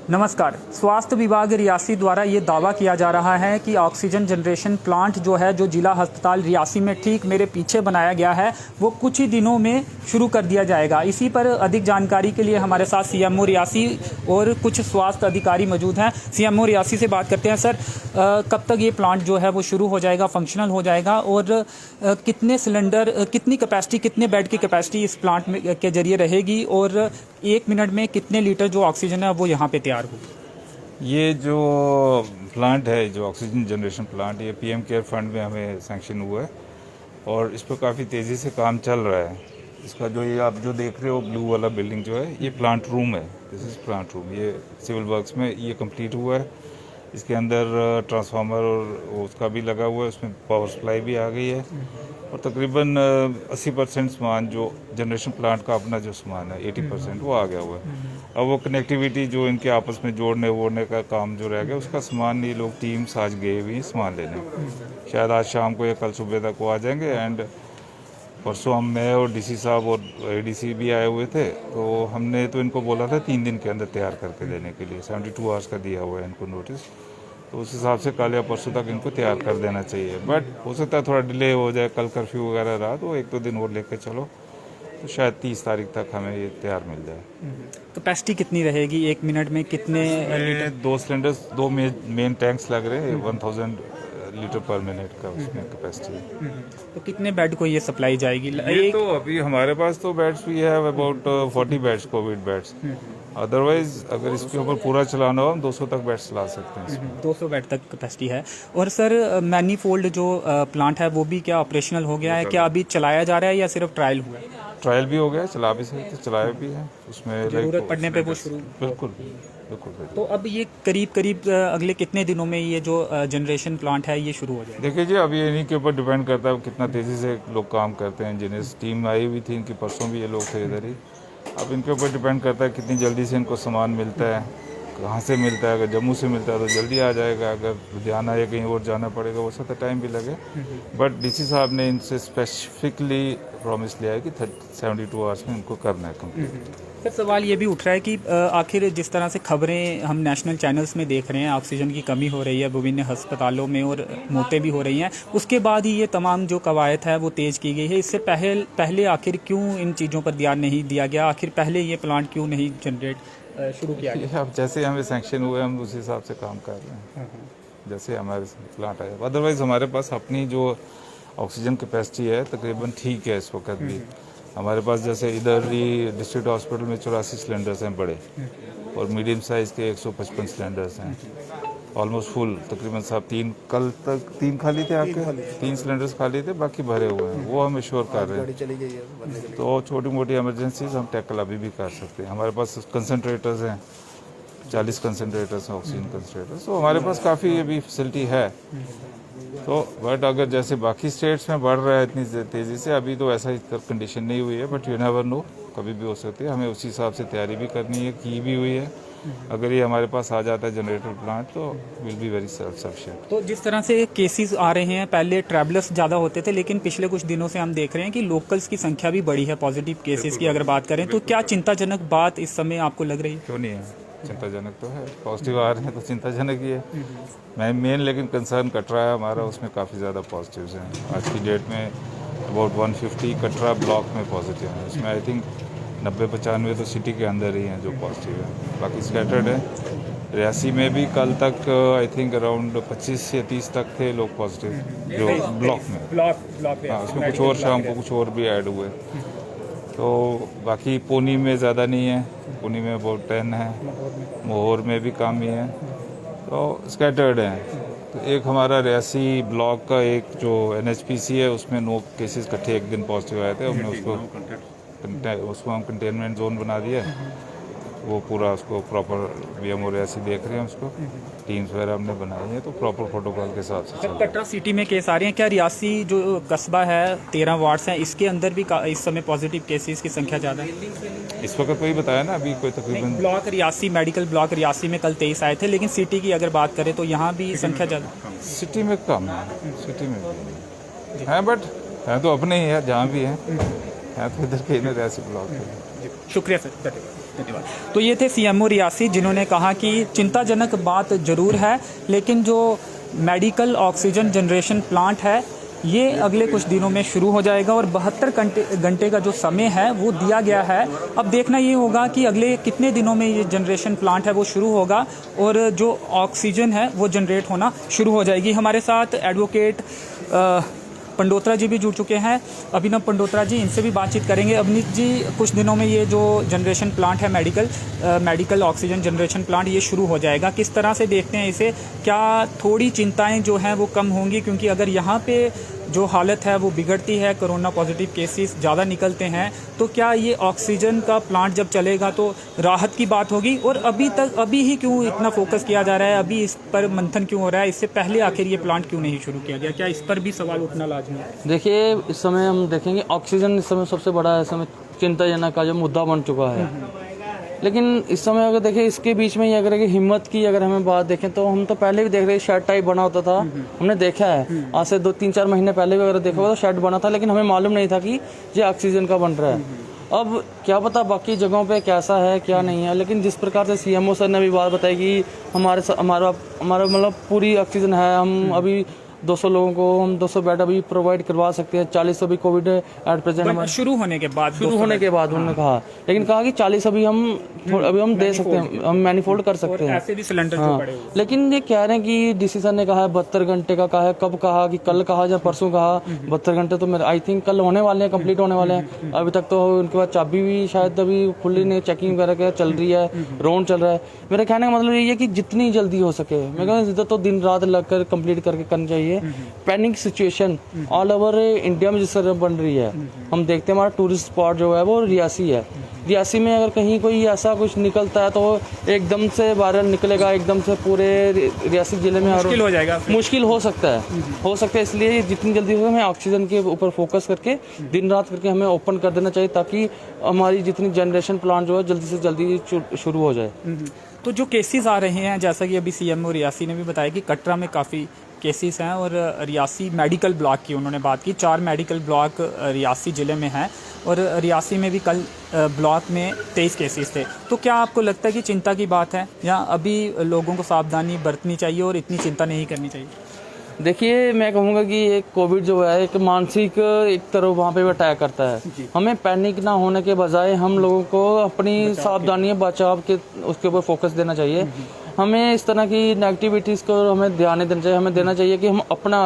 नमस्कार। स्वास्थ्य विभाग रियासी द्वारा ये दावा किया जा रहा है कि ऑक्सीजन जनरेशन प्लांट जो है, जो जिला अस्पताल रियासी में ठीक मेरे पीछे बनाया गया है, वो कुछ ही दिनों में शुरू कर दिया जाएगा। इसी पर अधिक जानकारी के लिए हमारे साथ सीएमओ रियासी और कुछ स्वास्थ्य अधिकारी मौजूद हैं। सीएमओ रियासी से बात करते हैं। सर, कब तक ये प्लांट जो है वो शुरू हो जाएगा, फंक्शनल हो जाएगा, और कितने सिलेंडर, कितनी कैपेसिटी, कितने बेड की कैपेसिटी इस प्लांट में के जरिए रहेगी, और 1 मिनट में कितने लीटर जो ऑक्सीजन है वो यहाँ पे तैयार होगी? ये जो प्लांट है, जो ऑक्सीजन जनरेशन प्लांट, ये पीएम केयर फंड में हमें सैंक्शन हुआ है और इस पर काफ़ी तेज़ी से काम चल रहा है। इसका जो ये आप जो देख रहे हो ब्लू वाला बिल्डिंग जो है, ये प्लांट रूम है। This is plant room. ये सिविल वर्क्स में ये कंप्लीट हुआ है। इसके अंदर ट्रांसफार्मर और उसका भी लगा हुआ है, उसमें पावर सप्लाई भी आ गई है और तकरीबन 80% सामान जो जनरेशन प्लांट का अपना जो सामान है 80% वो आ गया हुआ है। अब वो कनेक्टिविटी जो इनके आपस में जोड़ने वोड़ने का काम जो रह गया, उसका सामान ये लोग टीम्स आज गए हुई हैं सामान लेने। शायद आज शाम को या कल सुबह तक वो आ जाएंगे। एंड परसों मैं और डीसी साहब और एडीसी भी आए हुए थे, तो हमने तो इनको बोला था 3 दिन के अंदर तैयार करके देने के लिए। 72 आवर्स का दिया हुआ है इनको नोटिस, तो उस हिसाब से कल या परसों तक इनको तैयार कर देना चाहिए। बट हो सकता है थोड़ा डिले हो जाए, कल कर्फ्यू वगैरह रहा तो 1-2 दिन और लेके चलो, तो शायद 30 तारीख तक हमें ये तैयार मिल जाए। कैपेसिटी कितनी रहेगी? 1 मिनट में कितने लीटर? 2 सिलेंडर्स, 2 मेन टैंक्स लग रहे हैं, 1000 लीटर पर मिनट का उसमें कैपेसिटी है। तो कितने बेड को ये सप्लाई जाएगी? ये तो अभी हमारे पास तो बेड्स भी है, about 40 beds, Covid beds. Otherwise अगर इसके ऊपर पूरा चलाना हो, हम 200 तक बेड्स चला सकते हैं इसमें। 200 बेड तक कैपेसिटी है। और सर, मैनीफोल्ड जो प्लांट है वो भी क्या ऑपरेशनल हो गया है? क्या अभी चलाया जा रहा है या सिर्फ ट्रायल हुआ है? ट्रायल भी हो गया, चला भी सकते, चलाया भी है। उसमें जरूरत पड़ने पे वो शुरू। बिल्कुल बिल्कुल। तो अब ये करीब अगले कितने दिनों में ये जो जनरेशन प्लांट है ये शुरू हो जाएगा? देखिए जी, अभी इन्हीं के ऊपर डिपेंड करता है कितना तेज़ी से लोग काम करते हैं। इंजीनियर्स टीम आई हुई थी इनकी, परसों भी ये लोग थे इधर ही। अब इनके ऊपर डिपेंड करता है कितनी जल्दी से इनको सामान मिलता है, कहाँ से मिलता है। अगर जम्मू से मिलता है तो जल्दी आ जाएगा, अगर लुधियाना या कहीं और जाना पड़ेगा हो सकता है टाइम भी लगे। बट डीसी साहब ने इनसे स्पेसिफिकली प्रॉमिस लिया है कि 72 आवर्स में इनको करना है कंप्लीट। सर, सवाल ये भी उठ रहा है कि आखिर जिस तरह से खबरें हम नेशनल चैनल्स में देख रहे हैं, ऑक्सीजन की कमी हो रही है विभिन्न अस्पतालों में और मौतें भी हो रही हैं, उसके बाद ही ये तमाम जो कवायद है वो तेज़ की गई है। इससे पहले आखिर क्यों इन चीज़ों पर ध्यान नहीं दिया गया? आखिर पहले ये प्लांट क्यों नहीं जनरेट शुरू किया गया? अब जैसे हमें सैंक्शन हुए, हम उस हिसाब से काम कर रहे हैं जैसे हमारे प्लांट आया। अदरवाइज हमारे पास अपनी जो ऑक्सीजन कैपेसिटी है तकरीबन ठीक है इस वक्त भी। हमारे पास जैसे इधर ही डिस्ट्रिक्ट हॉस्पिटल में 84 सिलेंडर्स हैं बड़े, और मीडियम साइज़ के 155 सिलेंडर्स हैं, ऑलमोस्ट फुल। तकरीबन सब कल तक 3 खाली थे आपके, 3 सिलेंडर्स खाली थे, बाकी भरे हुए हैं। वो हम एश्योर कर रहे हैं। तो छोटी मोटी इमरजेंसीज हम टैकल अभी भी कर सकते हैं। हमारे पास कंसनट्रेटर्स हैं, 40 कंसनट्रेटर्स हैं, ऑक्सीजन कंसनट्रेटर्स। तो हमारे पास काफ़ी अभी फैसिलिटी है। तो बट अगर जैसे बाकी स्टेट्स में बढ़ रहा है इतनी तेज़ी से, अभी तो ऐसा कंडीशन नहीं हुई है। बट यू नेवर नो, कभी भी हो सकती है। हमें उसी हिसाब से तैयारी भी करनी है, की भी हुई है। अगर ये हमारे पास आ जाता है जनरेटर प्लांट, तो will be very self sufficient. तो जिस तरह से केसेस आ रहे हैं, पहले ट्रैवलर्स ज़्यादा होते थे, लेकिन पिछले कुछ दिनों से हम देख रहे हैं कि लोकल्स की संख्या भी बढ़ी है पॉजिटिव केसेस की अगर बात करें, तो क्या चिंताजनक बात इस समय आपको लग रही है? क्यों नहीं है, चिंताजनक तो है। पॉजिटिव आ रहे हैं तो चिंताजनक ही है। मैं मेन लेकिन कंसर्न कटरा है हमारा, उसमें काफ़ी ज़्यादा पॉजिटिव्स हैं। आज की डेट में अबाउट 150 कटरा ब्लॉक में पॉजिटिव हैं। उसमें आई थिंक 90-95 तो सिटी के अंदर ही हैं जो पॉजिटिव हैं, बाकी स्कैटर्ड है। रियासी में भी कल तक आई थिंक अराउंड 25 से 30 तक थे लोग पॉजिटिव जो ब्लॉक में। हाँ, उसमें कुछ और शाम को कुछ और भी ऐड हुए। तो बाकी पुणे में ज़्यादा नहीं है, पुणे में अबाउट 10 है, मोहर में भी कम ही है, तो स्कैटर्ड हैं। तो एक हमारा रियासी ब्लॉक का एक जो NHPC है, उसमें 9 केसेस इकट्ठे एक दिन पॉजिटिव आए थे। हमने उसको हम कंटेनमेंट जोन बना दिया। वो पूरा उसको प्रॉपर VMO रियासी देख रहे हैं, उसको टीम्स वगैरह हमने बनाई हैं, तो प्रॉपर प्रोटोकॉल के हिसाब से चल रहा है। कटरा सिटी में केस आ रहे हैं, क्या रियासी जो कस्बा है 13 वार्ड्स हैं, इसके अंदर भी इस समय पॉजिटिव केसेस की संख्या ज़्यादा है? इस वक्त वही बताया ना, अभी कोई तकरीबन block Reasi, medical block Reasi में कल 23 आए थे, लेकिन सिटी की अगर बात करें तो यहाँ भी संख्या ज़्यादा। सिटी में कम है, सिटी में भी है, बट है तो अपने ही है, जहाँ भी है तो इधर के रियासी ब्लॉक है। शुक्रिया सर, धन्यवाद। धन्यवाद। तो ये थे सीएमओ रियासी, जिन्होंने कहा कि चिंताजनक बात ज़रूर है, लेकिन जो मेडिकल ऑक्सीजन जनरेशन प्लांट है ये अगले कुछ दिनों में शुरू हो जाएगा और 72 घंटे का जो समय है वो दिया गया है। अब देखना ये होगा कि अगले कितने दिनों में ये जनरेशन प्लांट है वो शुरू होगा और जो ऑक्सीजन है वो जनरेट होना शुरू हो जाएगी। हमारे साथ एडवोकेट पंडोत्रा जी भी जुड़ चुके हैं, अभिनव पंडोत्रा जी, इनसे भी बातचीत करेंगे। अभिनीत जी, कुछ दिनों में ये जो जनरेशन प्लांट है मेडिकल ऑक्सीजन जनरेशन प्लांट ये शुरू हो जाएगा, किस तरह से देखते हैं इसे? क्या थोड़ी चिंताएं जो हैं वो कम होंगी? क्योंकि अगर यहाँ पे जो हालत है वो बिगड़ती है, कोरोना पॉजिटिव केसेस ज़्यादा निकलते हैं, तो क्या ये ऑक्सीजन का प्लांट जब चलेगा तो राहत की बात होगी? और अभी ही क्यों इतना फोकस किया जा रहा है, अभी इस पर मंथन क्यों हो रहा है? इससे पहले आखिर ये प्लांट क्यों नहीं शुरू किया गया? क्या इस पर भी सवाल उठना लाजमी है? देखिए, इस समय हम देखेंगे ऑक्सीजन इस समय सबसे बड़ा इस समय चिंताजनक का जो मुद्दा बन चुका है। लेकिन इस समय अगर देखें, इसके बीच में ये अगर हिम्मत की अगर हमें बात देखें तो हम तो पहले भी देख रहे शेड टाइप बना होता था, हमने देखा है आज से 2-3-4 महीने पहले भी अगर देखा होगा तो शेड बना था, लेकिन हमें मालूम नहीं था कि ये ऑक्सीजन का बन रहा है। अब क्या पता बाकी जगहों पे कैसा है क्या नहीं है, लेकिन जिस प्रकार से सीएमओ सर ने भी बात बताई कि हमारा मतलब पूरी ऑक्सीजन है, हम अभी 200 लोगों को हम 200 बेड अभी प्रोवाइड करवा सकते हैं, 40 अभी कोविड एट प्रेजेंट शुरू होने के बाद उन्होंने कहा, लेकिन कहा कि 40 अभी हम दे सकते हैं, हम मैनिफोल्ड कर सकते हैं। ऐसे भी सिलेंडर जो पड़े हुए हैं। लेकिन ये कह रहे हैं कि डीसी सर ने कहा है 72 घंटे का, कहा है कब कहा कि कल कहा या परसों कहा 72 घंटे, तो मेरे आई थिंक कल होने वाले हैं, कंप्लीट होने वाले हैं। अभी तक तो उनके बाद चाबी भी शायद अभी खुली नहीं, चेकिंग वगैरह चल रही है, राउंड चल रहा है। मेरे कहने का मतलब ये है कि जितनी जल्दी हो सके, मैं कहूँ तो दिन रात लगकर कंप्लीट करके करनी चाहिए। Panic situation all over India में जिस तरह बन रही है, हम देखते हैं हमारा टूरिस्ट स्पॉट जो है वो रियासी है। रियासी में अगर कहीं कोई ऐसा कुछ निकलता है तो एकदम से वायरल निकलेगा, एकदम से पूरे रियासी जिले में मुश्किल हो जाएगा, मुश्किल हो सकता है। इसलिए जितनी जल्दी हो हमें ऑक्सीजन के ऊपर फोकस करके दिन रात करके हमें ओपन कर देना चाहिए, ताकि हमारी जितनी जनरेशन प्लांट जो है जल्दी से जल्दी शुरू हो जाए। तो जो केसेस आ रहे हैं, जैसा कि अभी सीएमओ रियासी ने भी बताया कि कटरा में काफ़ी केसेस हैं और रियासी मेडिकल ब्लॉक की उन्होंने बात की, 4 मेडिकल ब्लॉक रियासी ज़िले में हैं और रियासी में भी कल ब्लॉक में 23 केसेस थे। तो क्या आपको लगता है कि चिंता की बात है या अभी लोगों को सावधानी बरतनी चाहिए और इतनी चिंता नहीं करनी चाहिए? देखिए, मैं कहूँगा कि एक कोविड जो है एक मानसिक एक तरह वहाँ पे अटैक करता है। हमें पैनिक ना होने के बजाय हम लोगों को अपनी सावधानियाँ बचाव के उसके ऊपर फोकस देना चाहिए। हमें इस तरह की नेगेटिविटीज़ को हमें ध्यान नहीं देना चाहिए। हमें देना चाहिए कि हम अपना,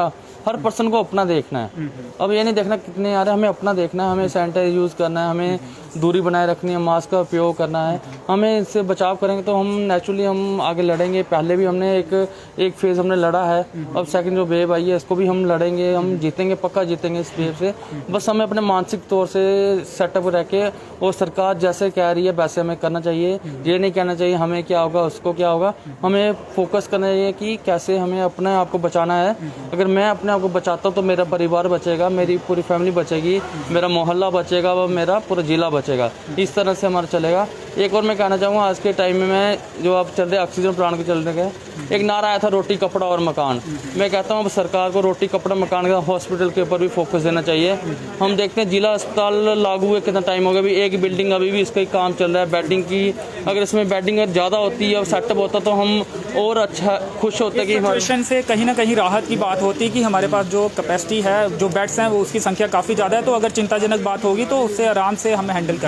हर पर्सन को अपना देखना है। अब ये नहीं देखना कितने आ रहे हैं, हमें अपना देखना है, हमें सैनिटाइजर यूज़ करना है, हमें दूरी बनाए रखनी है, मास्क का उपयोग करना है। हमें इससे बचाव करेंगे तो हम नेचुरली हम आगे लड़ेंगे। पहले भी हमने एक फेज़ हमने लड़ा है, अब सेकंड जो वेव आई है इसको भी हम लड़ेंगे, हम जीतेंगे, पक्का जीतेंगे इस वेव से। बस हमें अपने मानसिक तौर से सेटअप रह के, और सरकार जैसे कह रही है वैसे हमें करना चाहिए। ये नहीं कहना चाहिए हमें क्या होगा उसको क्या होगा, हमें फोकस करना चाहिए कि कैसे हमें अपने आप को बचाना है। अगर मैं अपने आप को बचाता हूँ तो मेरा परिवार बचेगा, मेरी पूरी फैमिली बचेगी, मेरा मोहल्ला बचेगा, व मेरा पूरा जिला बचेगा। इस तरह से हमारा चलेगा। एक और मैं कहना चाहूँगा, आज के टाइम में मैं जो आप चल रहे ऑक्सीजन प्लांट के चलने के, एक नारा आया था रोटी कपड़ा और मकान। मैं कहता हूँ अब सरकार को रोटी कपड़ा मकान का हॉस्पिटल के ऊपर भी फोकस देना चाहिए। हम देखते हैं जिला अस्पताल लागू हुए कितना टाइम हो गया, अभी एक बिल्डिंग अभी भी इसका काम चल रहा है बेडिंग की। अगर इसमें बेडिंग ज़्यादा होती है और सेटअप होता तो हम और अच्छा खुश होते कि सिचुएशन से कहीं ना कहीं राहत की बात होती है कि हमारे पास जो कैपेसिटी है, जो बेड्स हैं, वो उसकी संख्या काफ़ी ज़्यादा है। तो अगर चिंताजनक बात होगी तो उससे आराम से हम हैंडल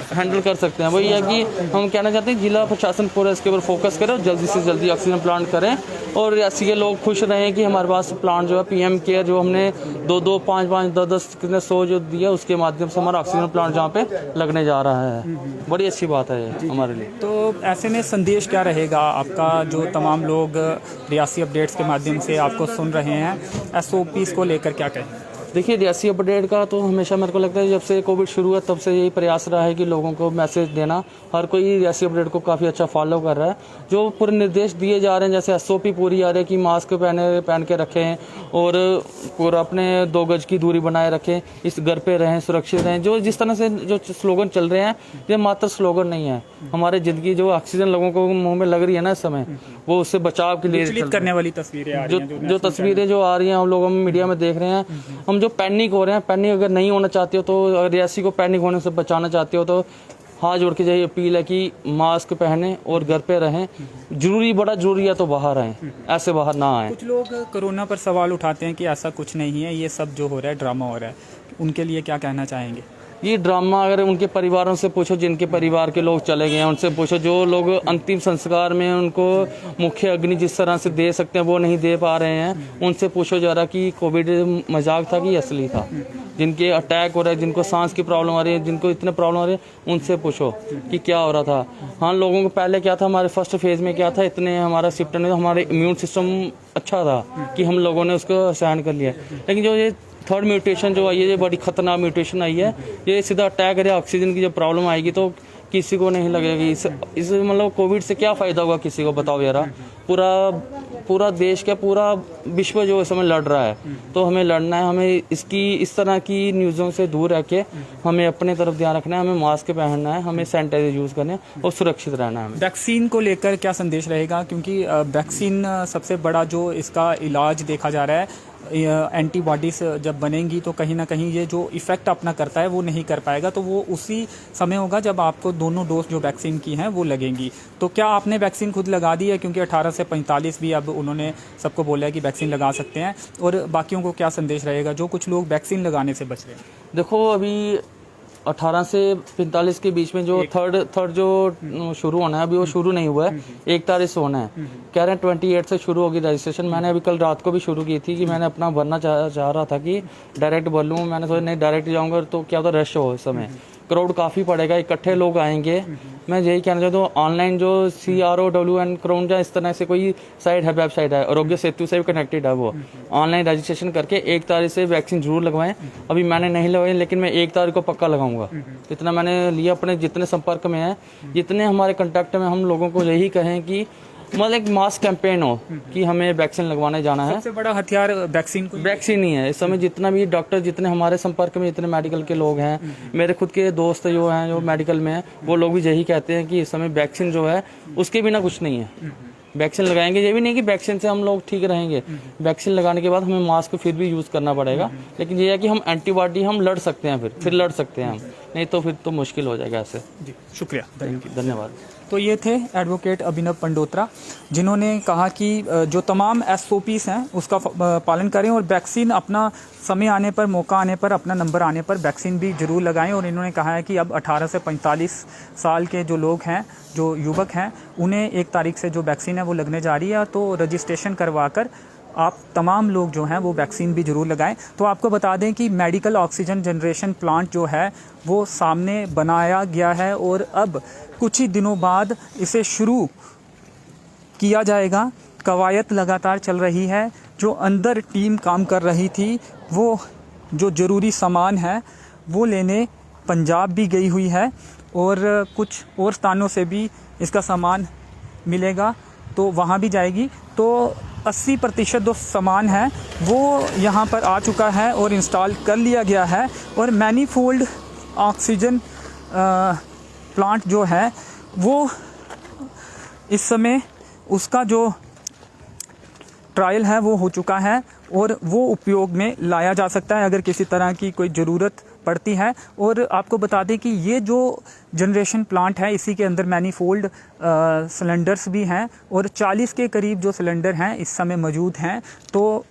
कर सकते हैं। वही है कि हम कहना चाहते हैं जिला प्रशासन पूरा इसके ऊपर फोकस करे और जल्दी से जल्दी ऑक्सीजन प्लांट करें, और रियासी के लोग खुश रहें कि हमारे पास प्लांट जो है पीएम केयर जो हमने 2-2, 5-5, 10-10 कितने 100 जो दिया उसके माध्यम से हमारा ऑक्सीजन प्लांट जहाँ पे लगने जा रहा है। बड़ी अच्छी बात है ये हमारे लिए। तो ऐसे में संदेश क्या रहेगा आपका, जो तमाम लोग रियासी अपडेट्स के माध्यम से आपको सुन रहे हैं, SOPs को लेकर क्या कहें? देखिए, रियासी अपडेट का तो हमेशा मेरे को लगता है जब से कोविड शुरू हुआ तब से यही प्रयास रहा है कि लोगों को मैसेज देना। हर कोई रियासी अपडेट को काफ़ी अच्छा फॉलो कर रहा है। जो पूरे निर्देश दिए जा रहे हैं, जैसे SOP पूरी आ रही है कि मास्क पहन के रखें और पूरा अपने 2 गज की दूरी बनाए रखें, इस घर पे रहें, सुरक्षित रहें। जो जिस तरह से जो स्लोगन चल रहे हैं, ये मात्र स्लोगन नहीं है, हमारे ज़िंदगी जो ऑक्सीजन लोगों को मुँह में लग रही है ना इस समय, वो उससे बचाव के लिए करने वाली तस्वीरें आ रही हैं, जो तस्वीरें जो आ रही हैं हम लोग मीडिया में देख रहे हैं। हम जो पैनिक हो रहे हैं, पैनिक अगर नहीं होना चाहते हो तो, अगर रियासी को पैनिक होने से बचाना चाहते हो तो हाथ जोड़ के यही अपील है कि मास्क पहने और घर पे रहें, जरूरी बड़ा जरूरी है तो बाहर आएँ, ऐसे बाहर ना आएँ। कुछ लोग कोरोना पर सवाल उठाते हैं कि ऐसा कुछ नहीं है, ये सब जो हो रहा है ड्रामा हो रहा है, उनके लिए क्या कहना चाहेंगे? ये ड्रामा अगर उनके परिवारों से पूछो, जिनके परिवार के लोग चले गए हैं उनसे पूछो, जो लोग अंतिम संस्कार में उनको मुख्य अग्नि जिस तरह से दे सकते हैं वो नहीं दे पा रहे हैं, उनसे पूछो जरा कि कोविड मजाक था कि असली था। जिनके अटैक हो रहे हैं, जिनको सांस की प्रॉब्लम आ रही है, जिनको इतने प्रॉब्लम आ रही है, उनसे पूछो कि क्या हो रहा था। हाँ, लोगों को पहले क्या था, हमारे फर्स्ट फेज में क्या था, इतने हमारा सिम्टम, हमारे इम्यून सिस्टम अच्छा था कि हम लोगों ने उसको सहन कर लिया। लेकिन जो ये थर्ड म्यूटेशन जो आई है, ये बड़ी खतरनाक म्यूटेशन आई है, ये सीधा अटैक करे, ऑक्सीजन की जब प्रॉब्लम आएगी तो किसी को नहीं लगेगी। इस मतलब कोविड से क्या फ़ायदा होगा किसी को, बताओ यारा। पूरा देश का पूरा विश्व जो इस समय लड़ रहा है, तो हमें लड़ना है। हमें इस तरह की न्यूज़ों से दूर रह के हमें अपने तरफ ध्यान रखना है, हमें मास्क पहनना है, हमें सैनिटाइजर यूज़ करना है और सुरक्षित रहना है। वैक्सीन को लेकर क्या संदेश रहेगा, क्योंकि वैक्सीन सबसे बड़ा जो इसका इलाज देखा जा रहा है, एंटीबॉडीज जब बनेंगी तो कहीं ना कहीं ये जो इफ़ेक्ट अपना करता है वो नहीं कर पाएगा, तो वो उसी समय होगा जब आपको दोनों डोज जो वैक्सीन की हैं वो लगेंगी। तो क्या आपने वैक्सीन खुद लगा दी है, क्योंकि 18 से 45 भी अब उन्होंने सबको बोला है कि वैक्सीन लगा सकते हैं, और बाकियों को क्या संदेश रहेगा जो कुछ लोग वैक्सीन लगाने से बच रहे हैं? देखो, अभी 18 से 45 के बीच में जो थर्ड जो शुरू होना है, अभी वो शुरू नहीं हुआ है, 1 तारीख से होना है। कह रहे हैं 28 से शुरू होगी रजिस्ट्रेशन। मैंने अभी कल रात को भी शुरू की थी कि मैंने अपना भरना चाह रहा था कि डायरेक्ट भर लूँ। मैंने सोचा नहीं, डायरेक्ट जाऊँगा तो क्या होता, रश हो इस समय, क्राउड काफ़ी पड़ेगा, इकट्ठे लोग आएंगे। मैं यही कहना चाहता हूँ, ऑनलाइन जो CROWN क्राउन या इस तरह से कोई साइट है, वेबसाइट है, आरोग्य सेतु से भी कनेक्टेड है, वो ऑनलाइन रजिस्ट्रेशन करके 1 तारीख से वैक्सीन जरूर लगवाएं। अभी मैंने नहीं लगवाई, लेकिन मैं 1 तारीख को पक्का लगाऊंगा। इतना मैंने लिया, अपने जितने संपर्क में है, जितने हमारे कंटेक्ट में, हम लोगों को यही कहें कि मतलब एक मास कैंपेन हो कि हमें वैक्सीन लगवाने जाना है। सबसे बड़ा हथियार वैक्सीन ही है इस समय। जितना भी डॉक्टर, जितने हमारे संपर्क में जितने मेडिकल के लोग हैं, मेरे खुद के दोस्त जो हैं जो मेडिकल में हैं, वो लोग भी यही कहते हैं कि इस समय वैक्सीन जो है उसके बिना कुछ नहीं है। वैक्सीन लगाएंगे, ये भी नहीं कि वैक्सीन से हम लोग ठीक रहेंगे, वैक्सीन लगाने के बाद हमें मास्क फिर भी यूज़ करना पड़ेगा, लेकिन ये है कि हम एंटीबॉडी हम लड़ सकते हैं, फिर लड़ सकते हैं हम, नहीं तो फिर तो मुश्किल हो जाएगा ऐसे। जी, शुक्रिया, धन्यवाद। तो ये थे एडवोकेट अभिनव पंडोत्रा, जिन्होंने कहा कि जो तमाम SOPs हैं उसका पालन करें और वैक्सीन अपना समय आने पर, मौका आने पर, अपना नंबर आने पर वैक्सीन भी ज़रूर लगाएं। और इन्होंने कहा है कि अब 18 से 45 साल के जो लोग हैं, जो युवक हैं, उन्हें 1 तारीख से जो वैक्सीन है वो लगने जा रही है, तो रजिस्ट्रेशन करवा कर आप तमाम लोग जो हैं वो वैक्सीन भी ज़रूर लगाएं। तो आपको बता दें कि मेडिकल ऑक्सीजन जनरेशन प्लांट जो है वो सामने बनाया गया है और अब कुछ ही दिनों बाद इसे शुरू किया जाएगा। कवायद लगातार चल रही है। जो अंदर टीम काम कर रही थी, वो जो ज़रूरी सामान है वो लेने पंजाब भी गई हुई है और कुछ और स्थानों से भी इसका सामान मिलेगा तो वहाँ भी जाएगी। तो 80% जो सामान है वो यहाँ पर आ चुका है और इंस्टॉल कर लिया गया है। और मैनीफोल्ड ऑक्सीजन प्लांट जो है वो इस समय उसका जो ट्रायल है वो हो चुका है और वो उपयोग में लाया जा सकता है अगर किसी तरह की कोई ज़रूरत पड़ती है। और आपको बता दें कि ये जो जनरेशन प्लांट है इसी के अंदर मैनीफोल्ड सिलेंडर्स भी हैं और 40 के करीब जो सिलेंडर हैं इस समय मौजूद हैं। तो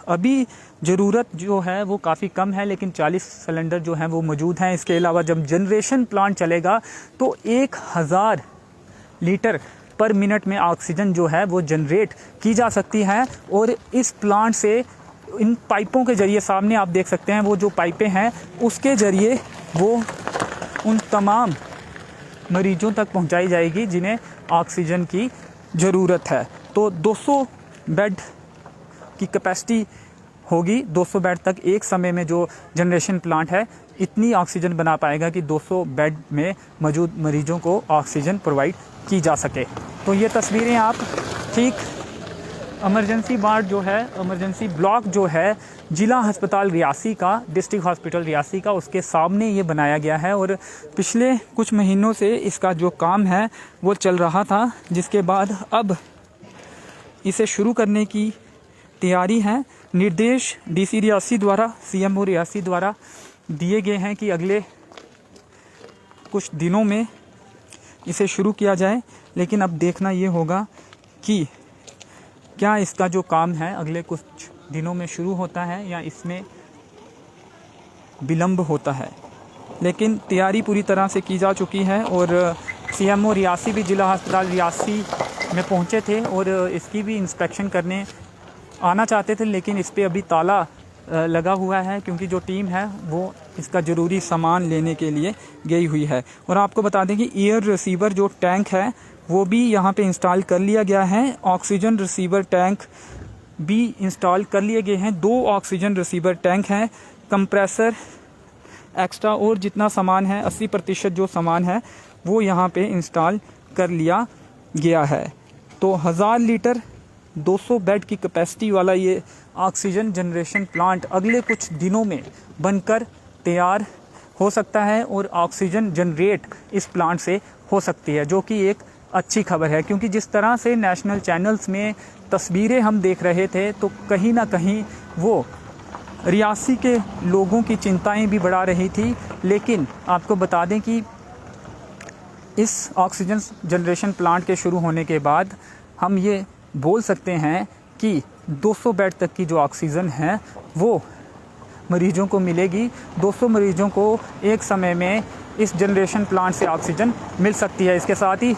अभी ज़रूरत जो है वो काफ़ी कम है, लेकिन 40 सिलेंडर जो हैं वो मौजूद हैं। इसके अलावा जब जनरेशन प्लांट चलेगा तो 1000 लीटर पर मिनट में ऑक्सीजन जो है वो जनरेट की जा सकती है। और इस प्लांट से इन पाइपों के ज़रिए, सामने आप देख सकते हैं वो जो पाइपें हैं, उसके ज़रिए वो उन तमाम मरीजों तक पहुंचाई जाएगी जिन्हें ऑक्सीजन की ज़रूरत है। तो 200 बेड की कैपेसिटी होगी। 200 बेड तक एक समय में जो जनरेशन प्लांट है इतनी ऑक्सीजन बना पाएगा कि 200 बेड में मौजूद मरीजों को ऑक्सीजन प्रोवाइड की जा सके। तो ये तस्वीरें आप ठीक इमरजेंसी वार्ड जो है, इमरजेंसी ब्लॉक जो है जिला अस्पताल रियासी का, डिस्ट्रिक्ट हॉस्पिटल रियासी का, उसके सामने ये बनाया गया है। और पिछले कुछ महीनों से इसका जो काम है वो चल रहा था, जिसके बाद अब इसे शुरू करने की तैयारी है। निर्देश DC रियासी द्वारा, CMO रियासी द्वारा दिए गए हैं कि अगले कुछ दिनों में इसे शुरू किया जाए, लेकिन अब देखना ये होगा कि क्या इसका जो काम है अगले कुछ दिनों में शुरू होता है या इसमें विलम्ब होता है। लेकिन तैयारी पूरी तरह से की जा चुकी है और सीएमओ रियासी भी ज़िला अस्पताल रियासी में पहुंचे थे और इसकी भी इंस्पेक्शन करने आना चाहते थे, लेकिन इस पे अभी ताला लगा हुआ है क्योंकि जो टीम है वो इसका ज़रूरी सामान लेने के लिए गई हुई है। और आपको बता दें कि एयर रिसीवर जो टैंक है वो भी यहाँ पे इंस्टॉल कर लिया गया है। ऑक्सीजन रिसीवर टैंक भी इंस्टॉल कर लिए गए हैं। 2 ऑक्सीजन रिसीवर टैंक हैं, कंप्रेसर एक्स्ट्रा और जितना सामान है 80% जो सामान है वो यहाँ पे इंस्टॉल कर लिया गया है। तो 1000 लीटर 200 बेड की कैपेसिटी वाला ये ऑक्सीजन जनरेशन प्लांट अगले कुछ दिनों में बनकर तैयार हो सकता है और ऑक्सीजन जनरेट इस प्लांट से हो सकती है, जो कि एक अच्छी खबर है। क्योंकि जिस तरह से नेशनल चैनल्स में तस्वीरें हम देख रहे थे तो कहीं ना कहीं वो रियासी के लोगों की चिंताएं भी बढ़ा रही थी। लेकिन आपको बता दें कि इस ऑक्सीजन जनरेशन प्लांट के शुरू होने के बाद हम ये बोल सकते हैं कि 200 बेड तक की जो ऑक्सीजन है वो मरीजों को मिलेगी। 200 मरीजों को एक समय में इस जनरेशन प्लांट से ऑक्सीजन मिल सकती है। इसके साथ ही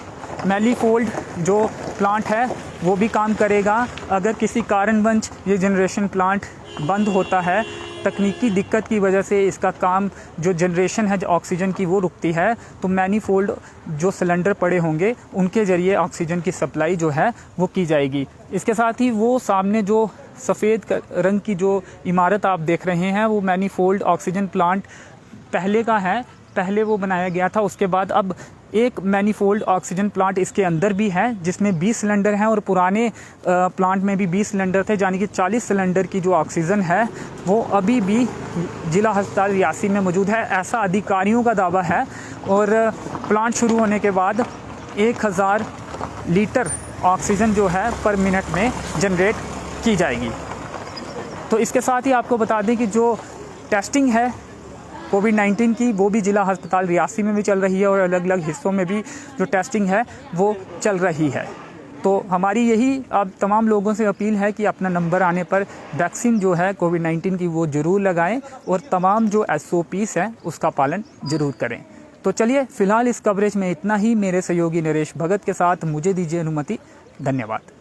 मैलीफोल्ड जो प्लांट है वो भी काम करेगा। अगर किसी कारणवश ये जनरेशन प्लांट बंद होता है, तकनीकी दिक्कत की वजह से इसका काम जो जनरेशन है ऑक्सीजन की वो रुकती है, तो मैनीफोल्ड जो सिलेंडर पड़े होंगे उनके ज़रिए ऑक्सीजन की सप्लाई जो है वो की जाएगी। इसके साथ ही वो सामने जो सफ़ेद रंग की जो इमारत आप देख रहे हैं वो मैनीफोल्ड ऑक्सीजन प्लांट पहले का है, पहले वो बनाया गया था। उसके बाद अब एक मैनीफोल्ड ऑक्सीजन प्लांट इसके अंदर भी है जिसमें 20 सिलेंडर हैं और पुराने प्लांट में भी 20 सिलेंडर थे, यानी कि 40 सिलेंडर की जो ऑक्सीजन है वो अभी भी ज़िला अस्पताल रियासी में मौजूद है, ऐसा अधिकारियों का दावा है। और प्लांट शुरू होने के बाद 1000 लीटर ऑक्सीजन जो है पर मिनट में जनरेट की जाएगी। तो इसके साथ ही आपको बता दें कि जो टेस्टिंग है कोविड-19 की वो भी ज़िला अस्पताल रियासी में भी चल रही है और अलग अलग हिस्सों में भी जो टेस्टिंग है वो चल रही है। तो हमारी यही अब तमाम लोगों से अपील है कि अपना नंबर आने पर वैक्सीन जो है कोविड-19 की वो ज़रूर लगाएं और तमाम जो SOPs हैं उसका पालन ज़रूर करें। तो चलिए फ़िलहाल इस कवरेज में इतना ही। मेरे सहयोगी नरेश भगत के साथ मुझे दीजिए अनुमति। धन्यवाद।